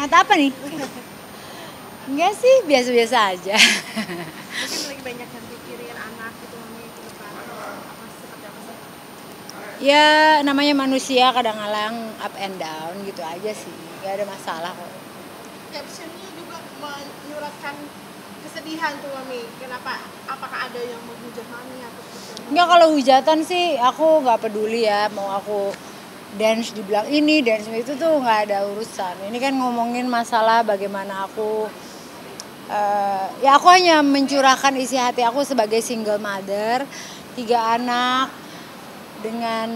Mata apa nih? Enggak sih, biasa-biasa aja. Mungkin lagi banyak yang pikirin anak gitu Mami ke depan atau apa seperti apa sih? Ya namanya manusia kadang-kadang up and down gitu aja sih. Gak ada masalah kok. Captionnya juga menyuratkan kesedihan tuh Mami. Kenapa? Apakah ada yang menghujat Mami atau seperti apa? Enggak, kalau hujatan sih aku nggak peduli ya. Mau aku dance dibilang ini, dance itu tuh nggak ada urusan. Ini kan ngomongin masalah bagaimana aku ya aku hanya mencurahkan isi hati aku sebagai single mother, 3 anak dengan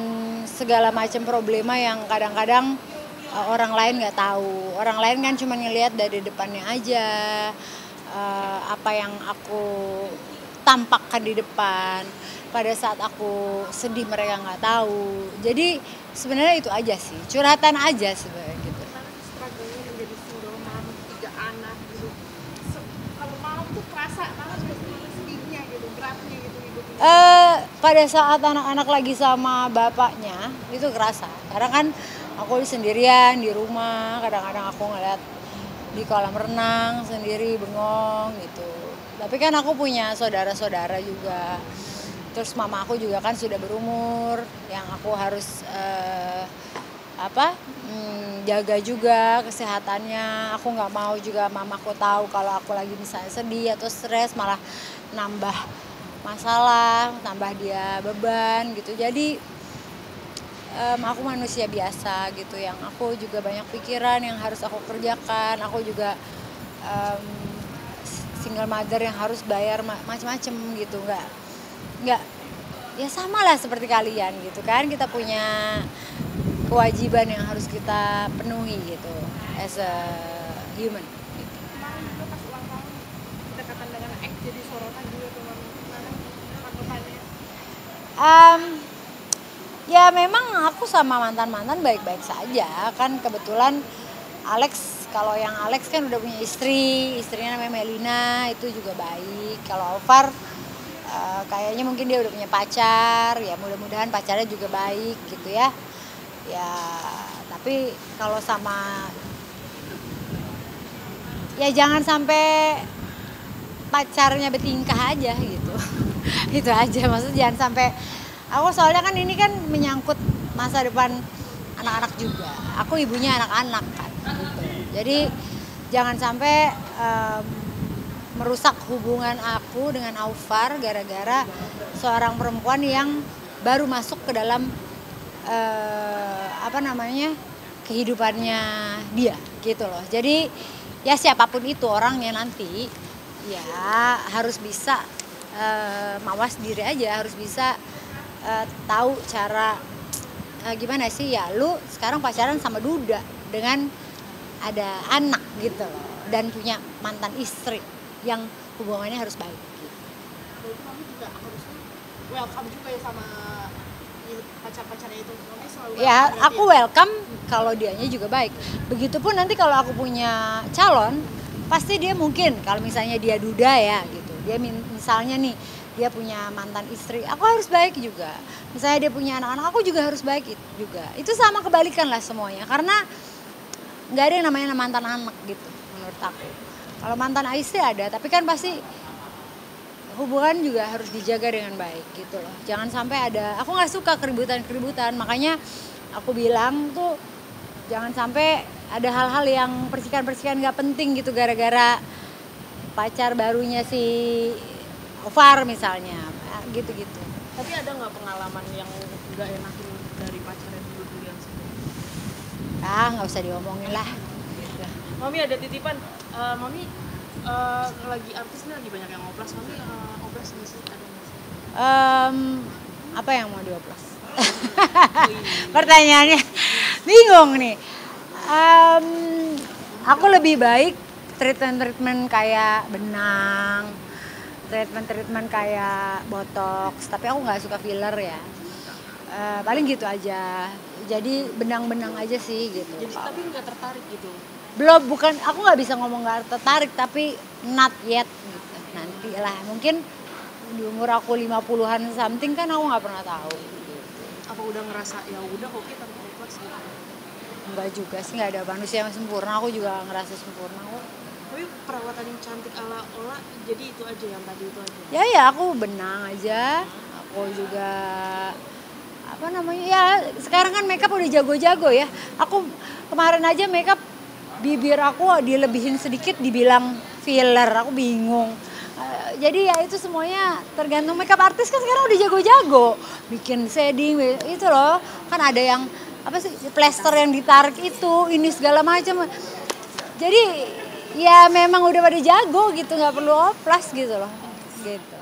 segala macam problema yang kadang-kadang orang lain nggak tahu. Orang lain kan cuma ngelihat dari depannya aja, apa yang aku tampakkan di depan. Pada saat aku sedih mereka nggak tahu. Jadi sebenarnya itu aja sih, curhatan aja sebenarnya gitu. Gimana sih struggle-nya menjadi single mom, 3 anak gitu. Kalau malam tuh kerasa banget gimana sedihnya gitu, beratnya gitu hidupnya. Pada saat anak-anak lagi sama bapaknya itu kerasa. Karena kan aku sendirian di rumah, kadang-kadang aku ngeliat di kolam renang sendiri bengong gitu. Tapi kan aku punya saudara-saudara juga. Terus mama aku juga kan sudah berumur, yang aku harus jaga juga kesehatannya. Aku nggak mau juga mamaku tahu kalau aku lagi misalnya sedih atau stres, malah nambah masalah, tambah dia beban gitu. Jadi aku manusia biasa gitu, yang aku juga banyak pikiran yang harus aku kerjakan. Aku juga single mother yang harus bayar macam-macam gitu, nggak ya sama lah seperti kalian gitu kan, kita punya kewajiban yang harus kita penuhi gitu as a human gitu. Kemarin juga pas ulang tahun kedekatan dengan X jadi sorotan juga tuh Mami. Gimana tanggapannya? Ya memang aku sama mantan-mantan baik-baik saja kan. Kebetulan Alex, kalau yang Alex kan udah punya istrinya namanya Melina, itu juga baik. Kalau Alvar kayaknya mungkin dia udah punya pacar, ya mudah-mudahan pacarnya juga baik gitu ya. Ya tapi kalau sama, ya jangan sampai pacarnya bertingkah aja gitu. Itu aja, maksudnya jangan sampai, aku soalnya kan ini kan menyangkut masa depan anak-anak juga. Aku ibunya anak-anak kan gitu. Jadi jangan sampai merusak hubungan aku dengan Aufar gara-gara seorang perempuan yang baru masuk ke dalam kehidupannya dia gitu loh. Jadi ya siapapun itu orangnya nanti ya harus bisa mawas diri aja, harus bisa tahu cara gimana sih, ya lu sekarang pacaran sama duda dengan ada anak gitu loh, dan punya mantan istri yang hubungannya harus baik gitu. Berarti Mami juga harusnya welcome juga ya sama pacar-pacarnya itu. Mami selalu Ya welcome aku berarti ya? welcome kalau dianya juga baik. Begitupun nanti kalau aku punya calon, pasti dia mungkin kalau misalnya dia duda ya gitu, dia misalnya nih dia punya mantan istri, aku harus baik juga. Misalnya dia punya anak-anak, aku juga harus baik juga. Itu sama kebalikan lah semuanya, karena nggak ada yang namanya mantan anak gitu menurut aku. Kalau mantan istri ada, tapi kan pasti hubungan juga harus dijaga dengan baik gitu loh. Jangan sampai ada, aku nggak suka keributan-keributan, makanya aku bilang tuh jangan sampai ada hal-hal yang percikan-percikan nggak penting gitu gara-gara pacar barunya si Ovar misalnya, gitu-gitu. Tapi ada nggak pengalaman yang nggak enakin dari pacarnya dulu yang sebelumnya? Nggak usah diomongin lah. Gitu. Mami ada titipan, Mami lagi artis nih lagi banyak yang ngoplas, Mami ngoplas nggak sih? Ada nggak sih? Apa yang mau dioplos? Pertanyaannya bingung nih. Aku lebih baik treatment kayak benang, treatment kayak botox, tapi aku nggak suka filler ya. Paling gitu aja. Jadi benang-benang aja sih gitu. Jadi tapi nggak tertarik gitu? Belum, bukan, aku nggak bisa ngomong nggak tertarik, tapi not yet gitu. Nanti lah, mungkin di umur aku 50-an something kan aku nggak pernah tahu. Apa udah ngerasa ya udah oke tanpa ngoplas gitu? Enggak juga sih, nggak ada manusia yang sempurna, aku juga ngerasa sempurna kok. Tapi perawatan yang cantik ala Ola, jadi itu aja yang tadi itu aja. Ya aku benang aja, aku juga apa namanya ya sekarang kan makeup udah jago-jago ya. Aku kemarin aja makeup bibir aku dilebihin sedikit dibilang filler, aku bingung. Jadi ya itu semuanya tergantung makeup artis kan sekarang udah jago-jago bikin shading itu loh, kan ada yang apa sih plester yang ditarik itu ini segala macam. Jadi ya memang udah pada jago gitu, nggak perlu oplas gitu loh gitu.